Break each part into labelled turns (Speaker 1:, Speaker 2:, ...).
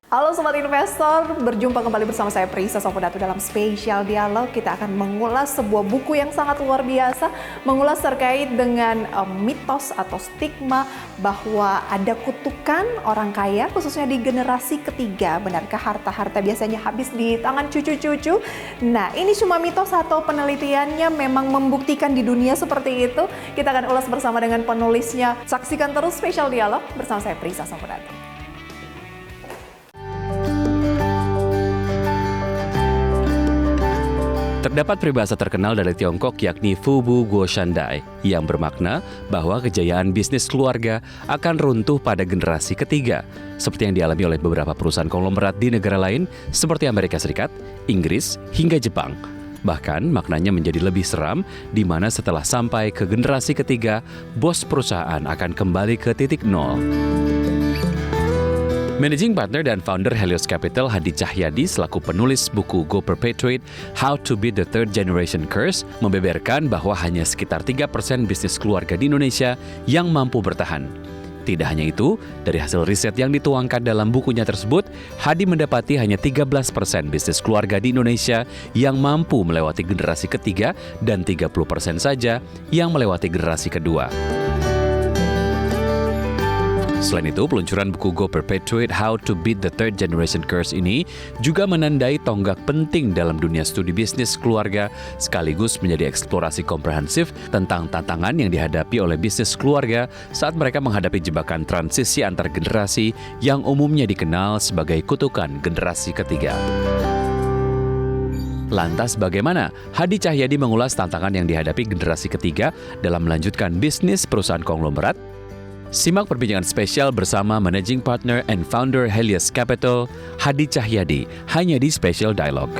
Speaker 1: Halo Sobat Investor, berjumpa kembali bersama saya Prisa Sopodatu dalam spesial dialog. Kita akan mengulas sebuah buku yang sangat luar biasa, mengulas terkait dengan mitos atau stigma bahwa ada kutukan orang kaya, khususnya di generasi ketiga. Benarkah harta-harta biasanya habis di tangan cucu-cucu? Nah, ini cuma mitos atau penelitiannya memang membuktikan di dunia seperti itu? Kita akan ulas bersama dengan penulisnya. Saksikan terus spesial dialog bersama saya Prisa Sopodatu.
Speaker 2: Terdapat peribahasa terkenal dari Tiongkok yakni Fubu Guoshandai yang bermakna bahwa kejayaan bisnis keluarga akan runtuh pada generasi ketiga, seperti yang dialami oleh beberapa perusahaan konglomerat di negara lain seperti Amerika Serikat, Inggris, hingga Jepang. Bahkan maknanya menjadi lebih seram di mana setelah sampai ke generasi ketiga, bos perusahaan akan kembali ke titik nol. Managing Partner dan Founder Helios Capital Hadi Cahyadi selaku penulis buku Go Perpetuate, How to Beat the Third Generation Curse membeberkan bahwa hanya sekitar 3% bisnis keluarga di Indonesia yang mampu bertahan. Tidak hanya itu, dari hasil riset yang dituangkan dalam bukunya tersebut, Hadi mendapati hanya 13% bisnis keluarga di Indonesia yang mampu melewati generasi ketiga dan 30% saja yang melewati generasi kedua. Selain itu, peluncuran buku Go Perpetuate, How to Beat the Third Generation Curse ini juga menandai tonggak penting dalam dunia studi bisnis keluarga, sekaligus menjadi eksplorasi komprehensif tentang tantangan yang dihadapi oleh bisnis keluarga saat mereka menghadapi jebakan transisi antar generasi yang umumnya dikenal sebagai kutukan generasi ketiga. Lantas bagaimana Hadi Cahyadi mengulas tantangan yang dihadapi generasi ketiga dalam melanjutkan bisnis perusahaan konglomerat? Simak perbincangan spesial bersama Managing Partner and Founder Helios Capital, Hadi Cahyadi, hanya di Special Dialogue.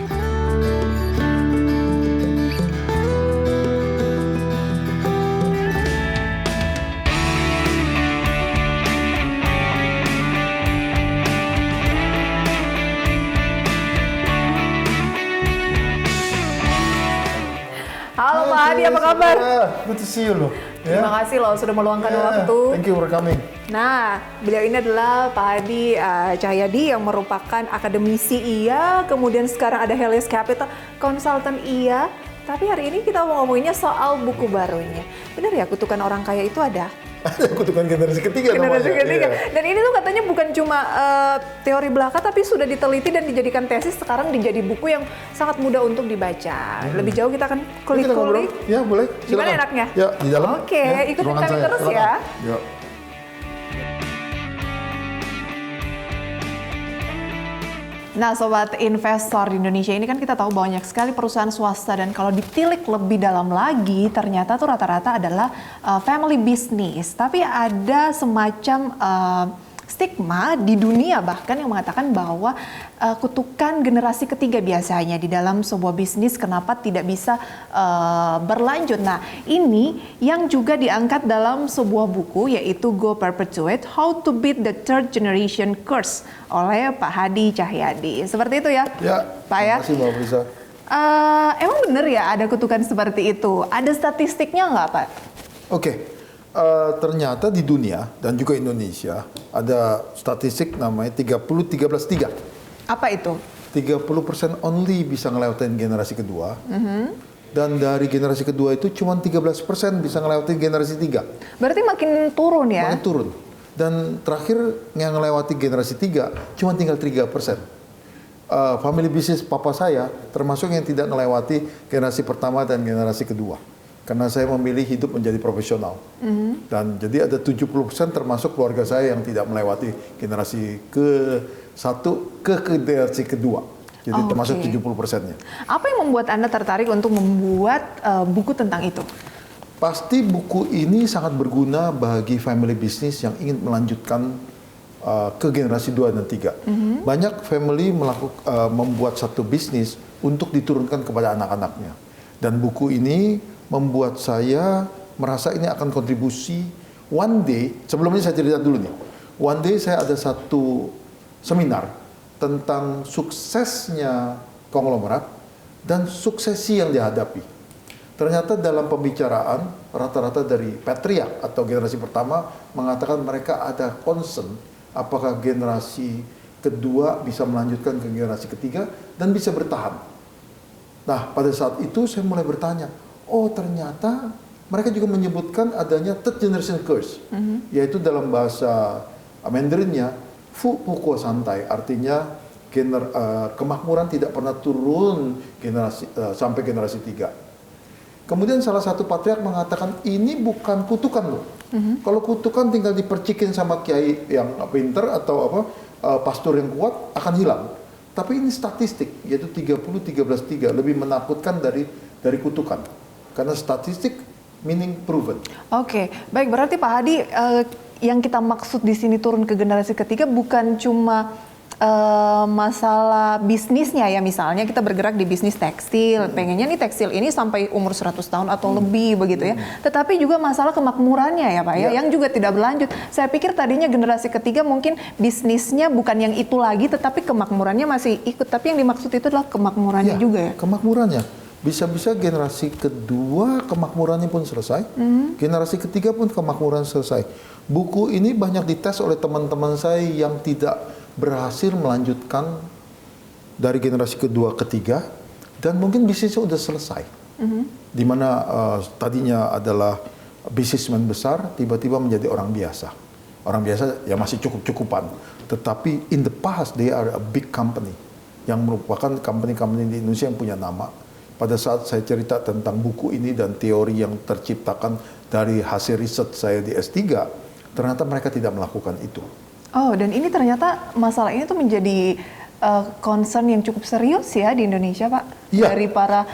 Speaker 1: Halo Pak Hadi, apa kabar?
Speaker 3: Good to see you loh.
Speaker 1: Terima kasih loh sudah meluangkan waktu.
Speaker 3: Thank you for coming.
Speaker 1: Nah, beliau ini adalah Pak Hadi Cahyadi yang merupakan akademisi iya, kemudian sekarang ada Helios Capital, konsultan iya. Tapi hari ini kita mau ngomonginnya soal buku barunya. Benar ya, kutukan orang kaya itu ada?
Speaker 3: Ada kutukan generasi ketiga
Speaker 1: Generasi
Speaker 3: namanya.
Speaker 1: ketiga.
Speaker 3: Iya.
Speaker 1: Dan ini tuh katanya bukan cuma teori belaka, tapi sudah diteliti dan dijadikan tesis, sekarang menjadi buku yang sangat mudah untuk dibaca. Lebih jauh kita akan
Speaker 3: Kita ngobrol.
Speaker 1: kulik-kulik.
Speaker 3: Ya boleh.
Speaker 1: Gimana
Speaker 3: Silakan.
Speaker 1: enaknya?
Speaker 3: Ya di dalam.
Speaker 1: Oke,
Speaker 3: Ya,
Speaker 1: ikutin
Speaker 3: ruangan
Speaker 1: kami
Speaker 3: saya.
Speaker 1: terus
Speaker 3: Silakan.
Speaker 1: ya.
Speaker 3: Ya.
Speaker 1: Nah, Sobat Investor di Indonesia ini kan kita tahu banyak sekali perusahaan swasta, dan kalau ditilik lebih dalam lagi ternyata tuh rata-rata adalah family business. Tapi ada semacam stigma di dunia bahkan yang mengatakan bahwa kutukan generasi ketiga biasanya di dalam sebuah bisnis kenapa tidak bisa berlanjut. Nah, ini yang juga diangkat dalam sebuah buku yaitu Go Perpetuate, How to Beat the Third Generation Curse oleh Pak Hadi Cahyadi. Seperti itu ya,
Speaker 3: Ya.
Speaker 1: Pak ya?
Speaker 3: Terima kasih Mbak Frisa.
Speaker 1: Emang benar ya ada kutukan seperti itu? Ada statistiknya nggak, Pak?
Speaker 3: Oke. Ternyata di dunia dan juga Indonesia ada statistik namanya 30-13-3.
Speaker 1: Apa itu?
Speaker 3: 30% only bisa ngelewatin generasi kedua. Dan dari generasi kedua itu cuma 13% bisa ngelewatin generasi tiga.
Speaker 1: Berarti makin turun ya?
Speaker 3: Makin turun. Dan terakhir yang ngelewati generasi 3 cuma tinggal 3%. Family business papa saya termasuk yang tidak melewati generasi pertama dan generasi kedua. Karena saya memilih hidup menjadi profesional. Dan jadi ada 70% termasuk keluarga saya yang tidak melewati generasi ke-1 ke generasi kedua. Jadi termasuk 70%-nya.
Speaker 1: Apa yang membuat Anda tertarik untuk membuat buku tentang itu?
Speaker 3: Pasti buku ini sangat berguna bagi family business yang ingin melanjutkan ke generasi 2 dan 3. Banyak family membuat satu bisnis untuk diturunkan kepada anak-anaknya. Dan buku ini membuat saya merasa ini akan kontribusi one day. Sebelumnya saya cerita dulu nih. One day saya ada satu seminar tentang suksesnya konglomerat dan suksesi yang dihadapi. Ternyata dalam pembicaraan rata-rata dari patriark atau generasi pertama mengatakan mereka ada concern apakah generasi kedua bisa melanjutkan ke generasi ketiga dan bisa bertahan. Nah, pada saat itu saya mulai bertanya, oh ternyata mereka juga menyebutkan adanya third generation curse, yaitu dalam bahasa Mandarinnya fu puko santai, artinya kemakmuran tidak pernah turun sampai generasi 3. Kemudian salah satu patriark mengatakan ini bukan kutukan loh. Kalau kutukan tinggal dipercikin sama kiai yang pinter atau pastor yang kuat akan hilang. Tapi ini statistik, yaitu 30-13-3 lebih menakutkan dari kutukan. Karena statistik meaning proven.
Speaker 1: Oke, baik, berarti Pak Hadi yang kita maksud di sini turun ke generasi ketiga bukan cuma masalah bisnisnya ya, misalnya kita bergerak di bisnis tekstil, pengennya nih tekstil ini sampai umur 100 tahun atau lebih begitu ya. Tetapi juga masalah kemakmurannya ya Pak ya, yang juga tidak berlanjut. Saya pikir tadinya generasi ketiga mungkin bisnisnya bukan yang itu lagi, tetapi kemakmurannya masih ikut. Tapi yang dimaksud itu adalah kemakmurannya juga ya?
Speaker 3: Kemakmurannya. Bisa-bisa generasi kedua kemakmurannya pun selesai, generasi ketiga pun kemakmuran selesai. Buku ini banyak dites oleh teman-teman saya yang tidak berhasil melanjutkan dari generasi kedua ketiga dan mungkin bisnisnya udah selesai. Di mana tadinya adalah bisnismen besar tiba-tiba menjadi orang biasa. Orang biasa ya masih cukup-cukupan, tetapi in the past they are a big company yang merupakan company-company di Indonesia yang punya nama. Pada saat saya cerita tentang buku ini dan teori yang terciptakan dari hasil riset saya di S3, ternyata mereka tidak melakukan itu.
Speaker 1: Oh, dan ini ternyata masalah ini tuh menjadi concern yang cukup serius ya di Indonesia, Pak?
Speaker 3: Iya.
Speaker 1: Dari para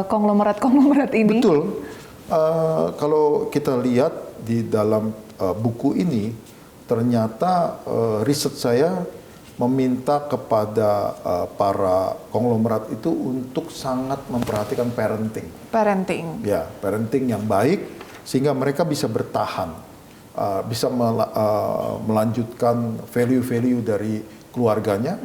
Speaker 1: konglomerat-konglomerat ini.
Speaker 3: Betul. Kalau kita lihat di dalam buku ini, ternyata riset saya meminta kepada para konglomerat itu untuk sangat memperhatikan parenting.
Speaker 1: Parenting.
Speaker 3: Ya, parenting yang baik sehingga mereka bisa bertahan. Bisa melanjutkan value-value dari keluarganya,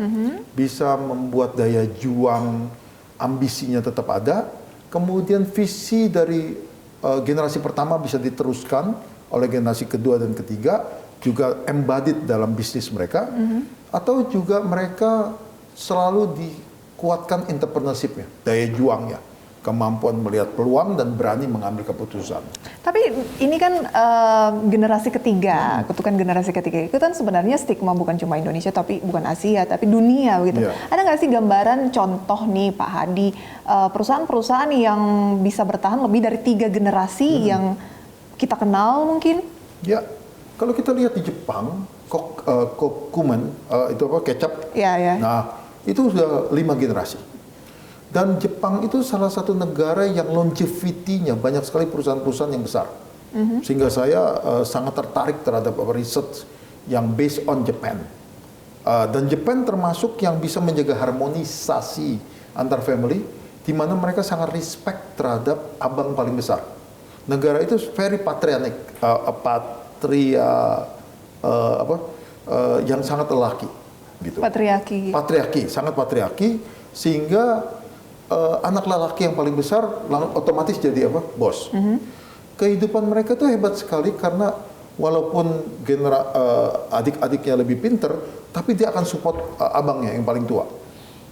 Speaker 3: bisa membuat daya juang ambisinya tetap ada, kemudian visi dari generasi pertama bisa diteruskan oleh generasi kedua dan ketiga, juga embodied dalam bisnis mereka, atau juga mereka selalu dikuatkan entrepreneurship-nya, daya juangnya, kemampuan melihat peluang dan berani mengambil keputusan.
Speaker 1: Tapi ini kan generasi ketiga, kutukan generasi ketiga itu kan sebenarnya stigma bukan cuma Indonesia, tapi bukan Asia, tapi dunia begitu.
Speaker 3: Yeah.
Speaker 1: Ada nggak sih gambaran contoh nih Pak Hadi, perusahaan-perusahaan yang bisa bertahan lebih dari 3 generasi yang kita kenal mungkin?
Speaker 3: Ya, kalau kita lihat di Jepang, Kokumen, itu kecap.
Speaker 1: Ya, ya.
Speaker 3: Nah, itu sudah 5 generasi. Dan Jepang itu salah satu negara yang longevity-nya banyak sekali perusahaan-perusahaan yang besar. Sehingga saya sangat tertarik terhadap riset yang based on Japan. Dan Jepang termasuk yang bisa menjaga harmonisasi antar family, di mana mereka sangat respect terhadap abang paling besar. Negara itu very patriarchal, yang sangat lelaki. Gitu. Patriarki, sangat patriarki, sehingga anak lelaki yang paling besar otomatis jadi bos. Kehidupan mereka tuh hebat sekali karena walaupun adik-adiknya lebih pinter, tapi dia akan support abangnya yang paling tua.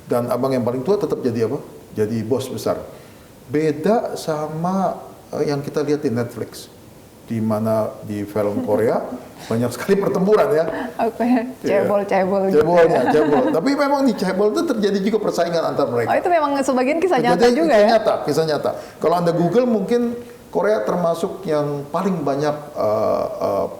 Speaker 3: Dan abang yang paling tua tetap jadi jadi bos besar. Beda sama yang kita lihat di Netflix, di mana di film Korea banyak sekali pertempuran ya.
Speaker 1: Cebol-cebol.
Speaker 3: Cebolnya, cebol. Tapi memang di cebol itu terjadi juga persaingan antar mereka.
Speaker 1: Oh, itu memang sebagian kisah nyata juga ya?
Speaker 3: Kisah nyata. Kalau Anda Google mungkin Korea termasuk yang paling banyak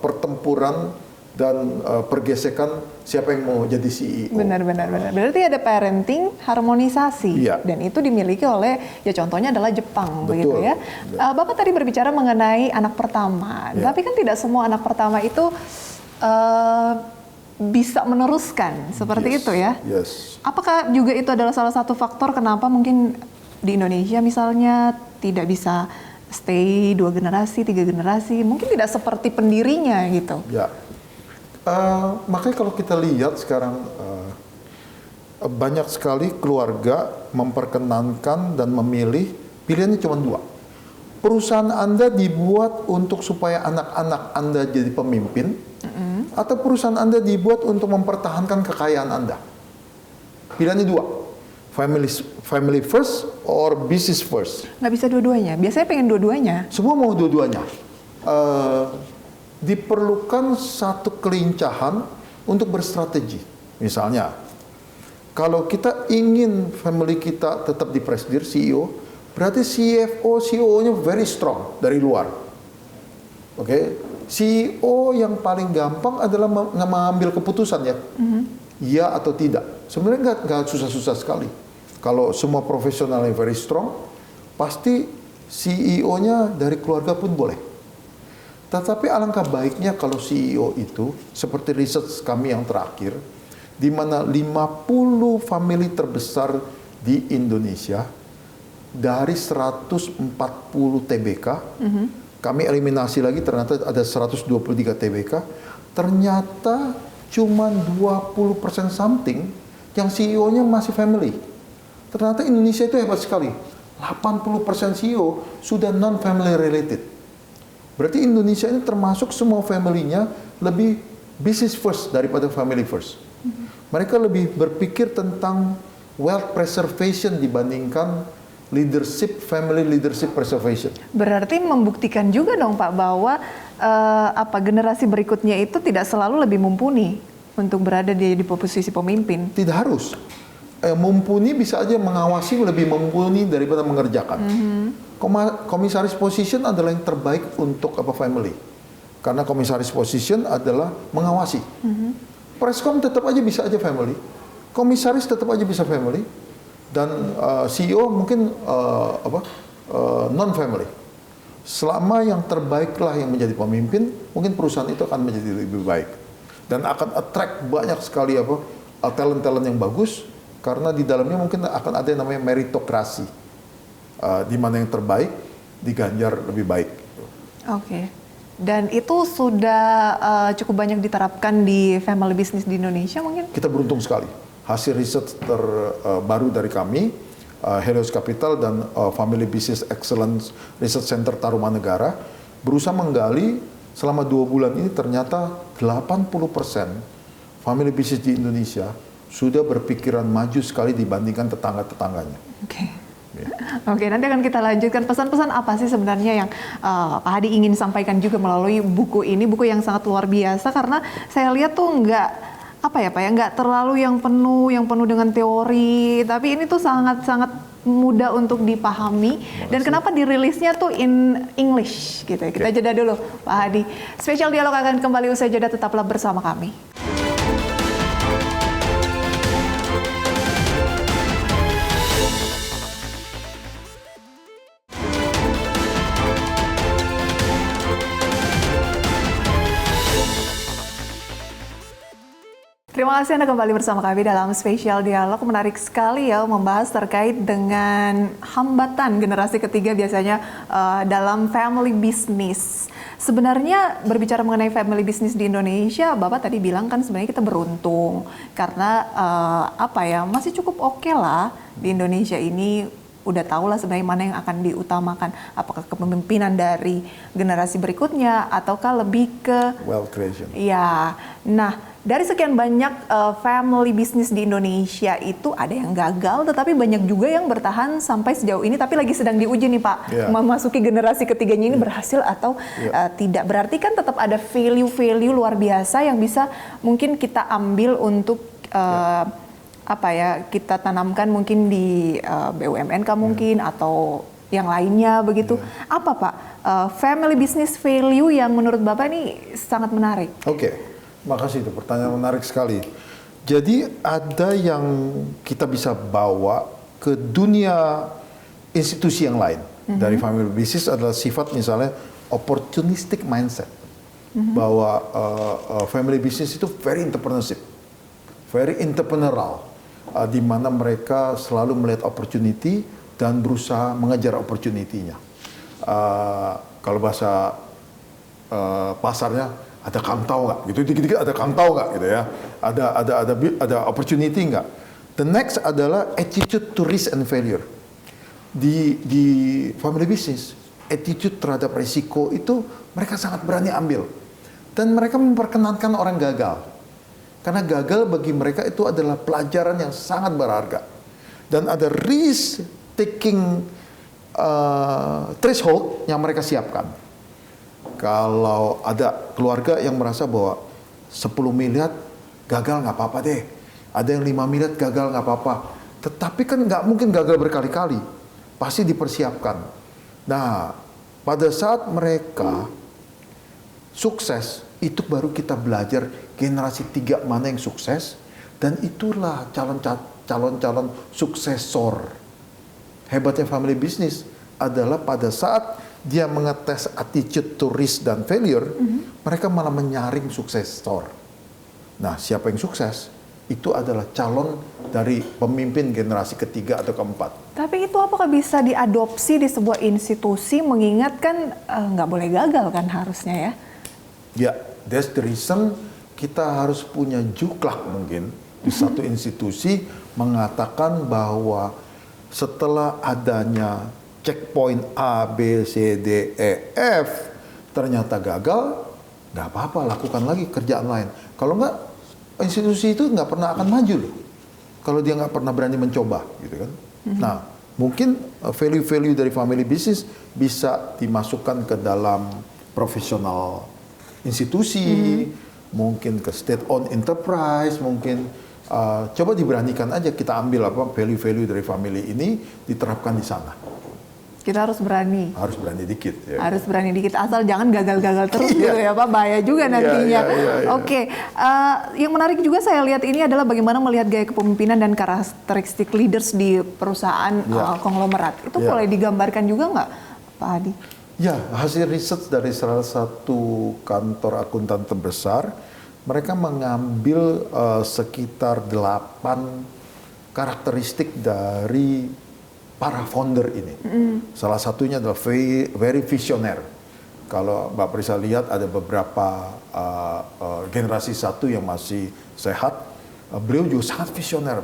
Speaker 3: pertempuran dan pergesekan siapa yang mau jadi CEO.
Speaker 1: Benar. Berarti ada parenting harmonisasi.
Speaker 3: Iya.
Speaker 1: Dan itu dimiliki oleh, ya contohnya adalah Jepang.
Speaker 3: Betul.
Speaker 1: Begitu ya. Bapak tadi berbicara mengenai anak pertama.
Speaker 3: Iya.
Speaker 1: Tapi kan tidak semua anak pertama itu bisa meneruskan seperti itu ya.
Speaker 3: Yes.
Speaker 1: Apakah juga itu adalah salah satu faktor kenapa mungkin di Indonesia misalnya tidak bisa stay 2 generasi, 3 generasi, mungkin tidak seperti pendirinya gitu.
Speaker 3: Ya. Makanya kalau kita lihat sekarang banyak sekali keluarga memperkenankan dan memilih pilihannya cuma 2. Perusahaan Anda dibuat untuk supaya anak-anak Anda jadi pemimpin, atau perusahaan Anda dibuat untuk mempertahankan kekayaan Anda. Pilihannya dua, family first or business first.
Speaker 1: Nggak bisa dua-duanya. Biasanya pengen dua-duanya.
Speaker 3: Semua mau dua-duanya. Diperlukan satu kelincahan untuk berstrategi. Misalnya, kalau kita ingin family kita tetap di presidir CEO, berarti CFO, CEO-nya very strong dari luar. Oke, CEO yang paling gampang adalah mengambil keputusan ya, iya atau tidak. Sebenarnya nggak susah-susah sekali. Kalau semua profesional yang very strong, pasti CEO-nya dari keluarga pun boleh. Tetapi alangkah baiknya kalau CEO itu, seperti riset kami yang terakhir, di mana 50 family terbesar di Indonesia, dari 140 TBK, kami eliminasi lagi, ternyata ada 123 TBK, ternyata cuma 20% something yang CEO-nya masih family. Ternyata Indonesia itu hebat sekali. 80% CEO sudah non-family related. Berarti Indonesia ini termasuk semua family-nya lebih business first daripada family first. Mereka lebih berpikir tentang wealth preservation dibandingkan family leadership preservation.
Speaker 1: Berarti membuktikan juga dong Pak bahwa generasi berikutnya itu tidak selalu lebih mumpuni untuk berada di posisi pemimpin.
Speaker 3: Tidak harus. Mumpuni bisa aja mengawasi lebih mumpuni daripada mengerjakan. Komisaris position adalah yang terbaik untuk family. Karena komisaris position adalah mengawasi. Preskom tetap aja bisa aja family. Komisaris tetap aja bisa family. Dan CEO mungkin non-family. Selama yang terbaiklah yang menjadi pemimpin, mungkin perusahaan itu akan menjadi lebih baik. Dan akan attract banyak sekali talent-talent yang bagus, karena di dalamnya mungkin akan ada yang namanya meritokrasi. Di mana yang terbaik diganjar lebih baik.
Speaker 1: Oke. Dan itu sudah cukup banyak diterapkan di family business di Indonesia mungkin? Kita
Speaker 3: beruntung sekali. Hasil riset terbaru dari kami, Helios Capital dan Family Business Excellence Research Center Tarumanegara, berusaha menggali selama 2 bulan ini ternyata 80% family business di Indonesia sudah berpikiran maju sekali dibandingkan tetangga-tetangganya.
Speaker 1: Oke. Oke, nanti akan kita lanjutkan. Pesan-pesan apa sih sebenarnya yang Pak Hadi ingin sampaikan juga melalui buku ini, buku yang sangat luar biasa, karena saya lihat tuh nggak terlalu yang penuh dengan teori, tapi ini tuh sangat mudah untuk dipahami. Dan kenapa dirilisnya tuh in English gitu ya. Kita jeda dulu Pak Hadi. Spesial Dialog akan kembali usai jeda, tetaplah bersama kami. Terima kasih Anda kembali bersama kami dalam Spesial Dialog. Menarik sekali ya membahas terkait dengan hambatan generasi ketiga biasanya dalam family business. Sebenarnya berbicara mengenai family business di Indonesia, Bapak tadi bilang kan sebenarnya kita beruntung karena masih cukup oke lah di Indonesia ini. Udah tahu lah sebenarnya mana yang akan diutamakan, apakah kepemimpinan dari generasi berikutnya ataukah lebih ke
Speaker 3: wealth creation.
Speaker 1: Ya, nah dari sekian banyak family business di Indonesia itu ada yang gagal, tetapi banyak juga yang bertahan sampai sejauh ini, tapi lagi sedang diuji nih Pak, memasuki generasi ketiganya ini berhasil atau tidak. Berarti kan tetap ada value luar biasa yang bisa mungkin kita ambil untuk kita tanamkan mungkin di BUMN mungkin atau yang lainnya begitu. Apa Pak family business value yang menurut Bapak ini sangat menarik?
Speaker 3: Oke, makasih, itu pertanyaan menarik sekali. Jadi ada yang kita bisa bawa ke dunia institusi yang lain. Dari family business adalah sifat misalnya opportunistic mindset. Bahwa family business itu very entrepreneurship, very entrepreneurial. Di mana mereka selalu melihat opportunity dan berusaha mengejar opportunity-nya. Kalau bahasa pasarnya, ada kangtau nggak? Gitu, dikit-dikit ada kangtau nggak? Gitu ya. Ada opportunity nggak? The next adalah attitude to risk and failure. Di family business, attitude terhadap risiko itu mereka sangat berani ambil. Dan mereka memperkenankan orang gagal. Karena gagal bagi mereka itu adalah pelajaran yang sangat berharga. Dan ada risk taking threshold yang mereka siapkan. Kalau ada keluarga yang merasa bahwa 10 miliar gagal nggak apa-apa deh. Ada yang 5 miliar gagal nggak apa-apa. Tetapi kan nggak mungkin gagal berkali-kali. Pasti dipersiapkan. Nah, pada saat mereka sukses, itu baru kita belajar generasi 3 mana yang sukses. Dan itulah calon-calon suksesor. Hebatnya family business adalah pada saat dia mengetes attitude to risk dan failure, mereka malah menyaring suksesor. Nah, siapa yang sukses? Itu adalah calon dari pemimpin generasi ketiga atau keempat.
Speaker 1: Tapi itu apakah bisa diadopsi di sebuah institusi, mengingat kan nggak boleh gagal kan harusnya ya?
Speaker 3: Ya, that's the reason kita harus punya juklak mungkin di satu institusi mengatakan bahwa setelah adanya checkpoint A, B, C, D, E, F ternyata gagal, nggak apa-apa, lakukan lagi kerjaan lain. Kalau nggak, institusi itu nggak pernah akan maju loh. Kalau dia nggak pernah berani mencoba, gitu kan. Nah, mungkin value-value dari family business bisa dimasukkan ke dalam profesional institusi, mungkin ke state-owned enterprise, mungkin coba diberanikan aja kita ambil apa value-value dari family ini diterapkan di sana.
Speaker 1: Kita harus berani.
Speaker 3: Harus berani dikit. Ya.
Speaker 1: Harus berani dikit, asal jangan gagal-gagal terus gitu ya Pak, bahaya juga nantinya. Oke, yang menarik juga saya lihat ini adalah bagaimana melihat gaya kepemimpinan dan karakteristik leaders di perusahaan konglomerat. Itu boleh digambarkan juga nggak Pak Hadi?
Speaker 3: Ya, hasil riset dari salah satu kantor akuntan terbesar, mereka mengambil sekitar 8 karakteristik dari para founder ini. Salah satunya adalah very visioner. Kalau Mbak Prisa lihat ada beberapa generasi satu yang masih sehat, beliau juga sangat visioner.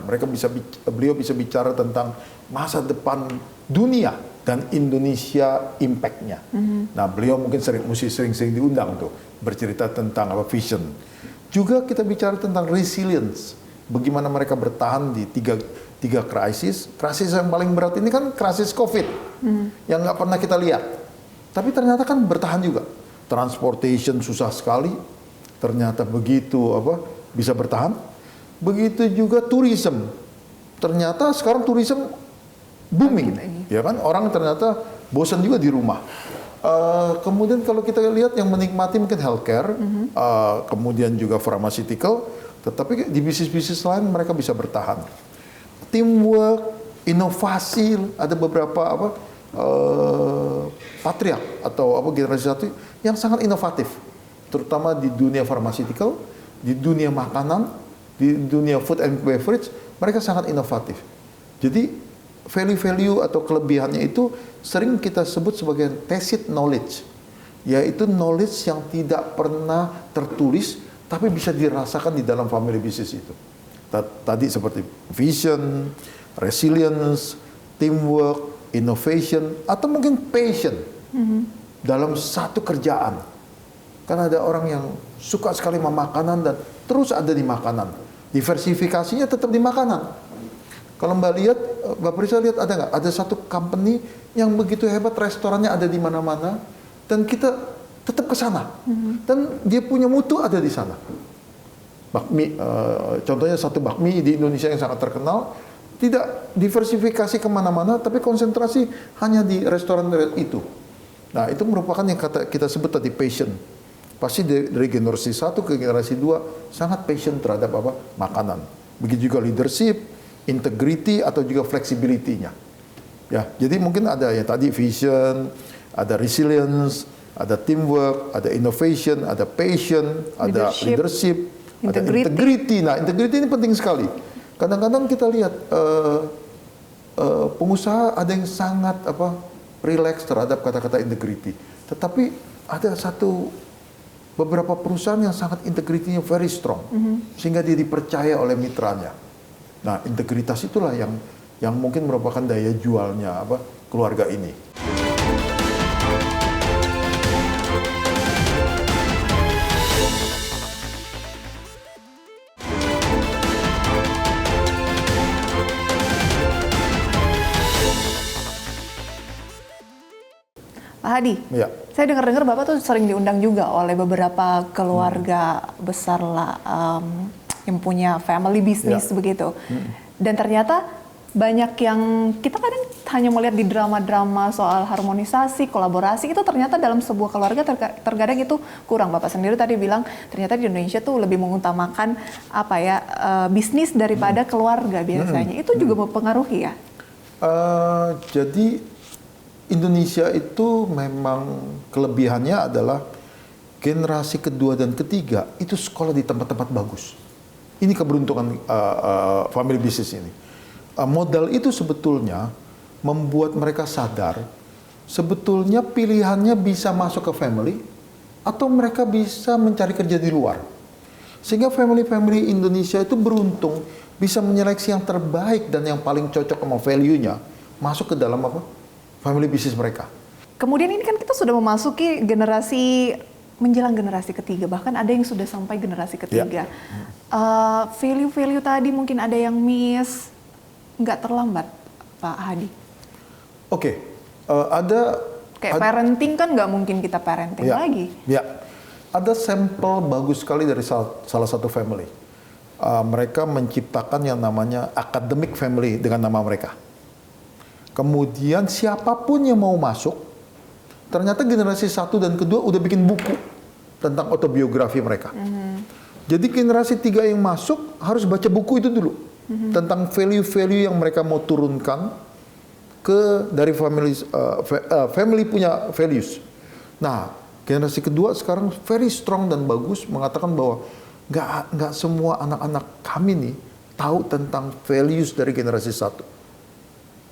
Speaker 3: Beliau bisa bicara tentang masa depan dunia dan Indonesia impact-nya. Nah, beliau mungkin sering-sering diundang tuh bercerita tentang apa vision. Juga kita bicara tentang resilience. Bagaimana mereka bertahan di tiga krisis. Krisis yang paling berat ini kan krisis COVID yang nggak pernah kita lihat. Tapi ternyata kan bertahan juga. Transportation susah sekali, ternyata begitu bisa bertahan. Begitu juga tourism. Ternyata sekarang tourism booming, ya kan? Orang ternyata bosan juga di rumah. Kemudian kalau kita lihat yang menikmati mungkin healthcare, kemudian juga pharmaceutical, tetapi di bisnis-bisnis lain mereka bisa bertahan. Teamwork, inovasi, ada beberapa patriark atau generasi satu yang sangat inovatif, terutama di dunia pharmaceutical, di dunia makanan, di dunia food and beverage, mereka sangat inovatif. Jadi value-value atau kelebihannya itu sering kita sebut sebagai tacit knowledge, yaitu knowledge yang tidak pernah tertulis tapi bisa dirasakan di dalam family business itu. Tadi seperti vision, resilience, teamwork, innovation, atau mungkin passion dalam satu kerjaan. Karena ada orang yang suka sekali sama makanan dan terus ada di makanan. Diversifikasinya tetap di makanan. Kalau Mbak lihat, Mbak Prisa lihat ada nggak? Ada satu company yang begitu hebat, restorannya ada di mana-mana, dan kita tetap ke sana. Dan dia punya mutu ada di sana. Bakmi, contohnya satu bakmi di Indonesia yang sangat terkenal, tidak diversifikasi kemana-mana, tapi konsentrasi hanya di restoran itu. Nah, itu merupakan yang kita sebut tadi passion. Pasti dari generasi 1 ke generasi 2 sangat passion terhadap makanan. Begitu juga leadership, integrity atau juga flexibility-nya. Ya, jadi mungkin ada yang tadi vision, ada resilience, ada teamwork, ada innovation, ada passion, ada leadership, ada integrity. Nah, integrity ini penting sekali. Kadang-kadang kita lihat pengusaha ada yang sangat relax terhadap kata-kata integrity. Tetapi ada beberapa perusahaan yang sangat integritinya very strong, sehingga dia dipercaya oleh mitranya. Nah, integritas itulah yang mungkin merupakan daya jualnya keluarga ini.
Speaker 1: Hadi,
Speaker 3: Ya.
Speaker 1: saya dengar-dengar Bapak tuh sering diundang juga oleh beberapa keluarga besar lah yang punya family business
Speaker 3: Ya.
Speaker 1: begitu. Dan ternyata banyak yang kita kadang hanya melihat di drama-drama soal harmonisasi, kolaborasi, itu ternyata dalam sebuah keluarga terkadang itu kurang. Bapak sendiri tadi bilang ternyata di Indonesia tuh lebih mengutamakan bisnis daripada keluarga biasanya. Itu juga mempengaruhi ya?
Speaker 3: Jadi Indonesia itu memang kelebihannya adalah generasi kedua dan ketiga itu sekolah di tempat-tempat bagus. Ini keberuntungan family business ini. Modal itu sebetulnya membuat mereka sadar sebetulnya pilihannya bisa masuk ke family atau mereka bisa mencari kerja di luar. Sehingga family-family Indonesia itu beruntung bisa menyeleksi yang terbaik dan yang paling cocok sama value-nya masuk ke dalam family business mereka.
Speaker 1: Kemudian ini kan kita sudah memasuki menjelang generasi ketiga, bahkan ada yang sudah sampai generasi ketiga. Value-value tadi mungkin ada yang miss, nggak terlambat, Pak Hadi.
Speaker 3: Oke, ada
Speaker 1: parenting kan nggak mungkin kita parenting lagi.
Speaker 3: Ya, ada sampel bagus sekali dari salah satu family. Mereka menciptakan yang namanya academic family dengan nama mereka. Kemudian siapapun yang mau masuk, ternyata generasi 1 dan kedua udah bikin buku tentang autobiografi mereka. Jadi generasi 3 yang masuk harus baca buku itu dulu tentang value-value yang mereka mau turunkan dari family punya values. Nah, generasi kedua sekarang very strong dan bagus mengatakan bahwa nggak semua anak-anak kami nih tahu tentang values dari generasi 1.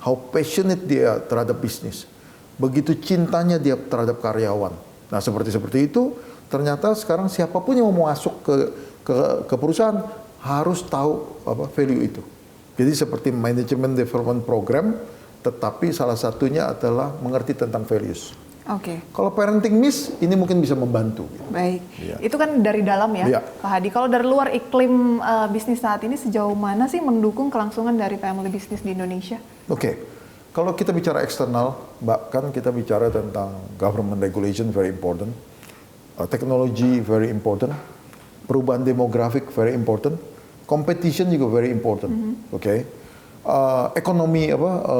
Speaker 3: How passionate dia terhadap bisnis. Begitu cintanya dia terhadap karyawan. Nah, seperti itu, ternyata sekarang siapapun yang mau masuk ke perusahaan harus tahu value itu. Jadi seperti management development program, tetapi salah satunya adalah mengerti tentang values.
Speaker 1: Oke.
Speaker 3: Kalau parenting miss, ini mungkin bisa membantu.
Speaker 1: Baik, itu kan dari dalam ya, Pak Hadi. Kalau dari luar, iklim bisnis saat ini sejauh mana sih mendukung kelangsungan dari family business di Indonesia?
Speaker 3: Oke, kalau kita bicara eksternal, bahkan kita bicara tentang government regulation very important, technology very important, perubahan demografik very important, competition juga very important, oke. Ekonomi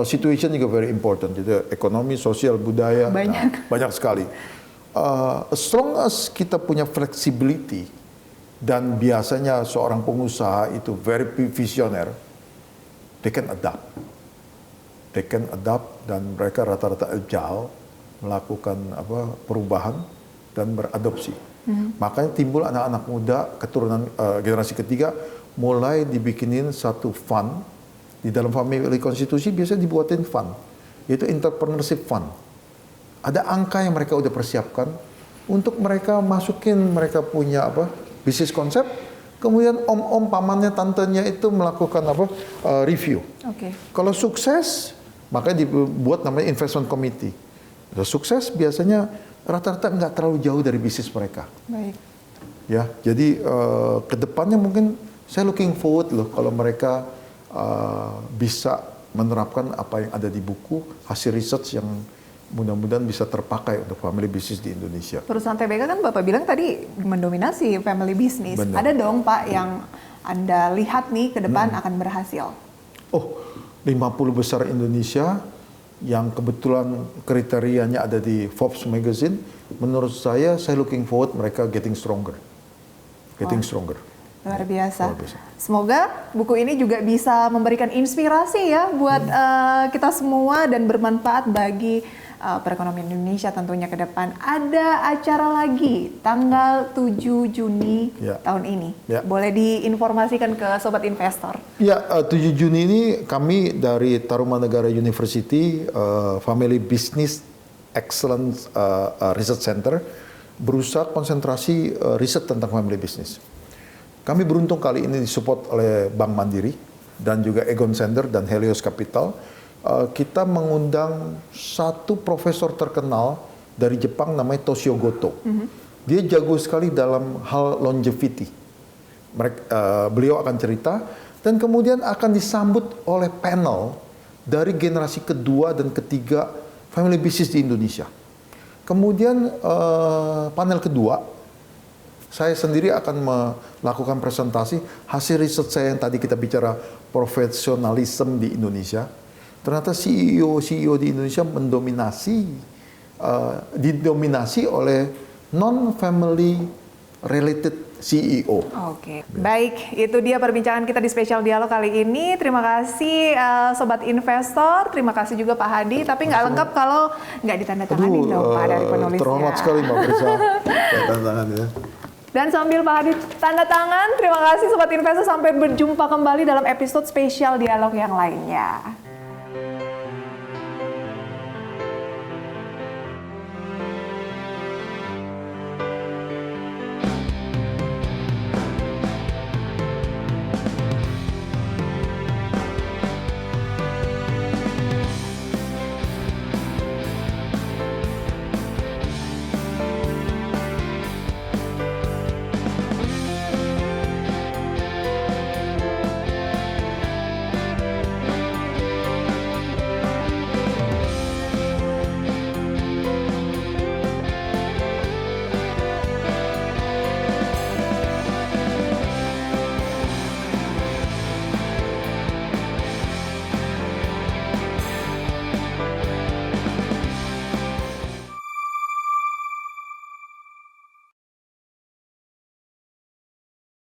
Speaker 3: situation juga very important. Jadi ekonomi, sosial, budaya banyak sekali. As long as kita punya flexibility dan biasanya seorang pengusaha itu very visioner, they can adapt dan mereka rata-rata agile melakukan perubahan dan beradopsi. Makanya timbul anak-anak muda keturunan generasi ketiga mulai dibikinin satu fund. Di dalam family konstitusi biasanya dibuatin fund, yaitu entrepreneurship fund. Ada angka yang mereka udah persiapkan untuk mereka masukin mereka punya bisnis konsep, kemudian om-om pamannya tantenya itu melakukan review.
Speaker 1: Okay.
Speaker 3: Kalau sukses, makanya dibuat namanya investment committee. Kalau sukses biasanya rata-rata nggak terlalu jauh dari bisnis mereka.
Speaker 1: Baik.
Speaker 3: Ya, jadi kedepannya mungkin saya looking forward loh kalau mereka bisa menerapkan apa yang ada di buku, hasil research yang mudah-mudahan bisa terpakai untuk family business di Indonesia.
Speaker 1: Perusahaan TBK kan Bapak bilang tadi mendominasi family business.
Speaker 3: Benar.
Speaker 1: Ada dong Pak yang Anda lihat nih ke depan akan berhasil?
Speaker 3: 50 besar Indonesia yang kebetulan kriterianya ada di Forbes Magazine, menurut saya looking forward mereka getting stronger.
Speaker 1: Luar biasa. Semoga buku ini juga bisa memberikan inspirasi ya buat kita semua dan bermanfaat bagi perekonomian Indonesia tentunya ke depan. Ada acara lagi tanggal 7 Juni tahun ini. Boleh diinformasikan ke Sobat Investor? Ya,
Speaker 3: 7 Juni ini kami dari Tarumanegara University Family Business Excellence Research Center berusaha konsentrasi riset tentang family business. Kami beruntung kali ini disupport oleh Bank Mandiri dan juga Egon Zehnder dan Helios Capital. Kita mengundang satu profesor terkenal dari Jepang namanya Toshio Goto. Dia jago sekali dalam hal longevity. Beliau akan cerita dan kemudian akan disambut oleh panel dari generasi kedua dan ketiga family business di Indonesia. Kemudian panel kedua, saya sendiri akan melakukan presentasi hasil riset saya yang tadi kita bicara profesionalisme di Indonesia. Ternyata CEO di Indonesia didominasi oleh non-family related CEO.
Speaker 1: Oke, baik. Itu dia perbincangan kita di Spesial Dialog kali ini. Terima kasih Sobat Investor, terima kasih juga Pak Hadi. Tapi nggak lengkap kalau nggak ditandatangani dong Pak dari penulisnya.
Speaker 3: Terhormat sekali Mbak Prisa. Tanda tangan ya.
Speaker 1: Dan sambil Pak Hadi tanda tangan, terima kasih Sobat Investor. Sampai berjumpa kembali dalam episode Spesial Dialog yang lainnya.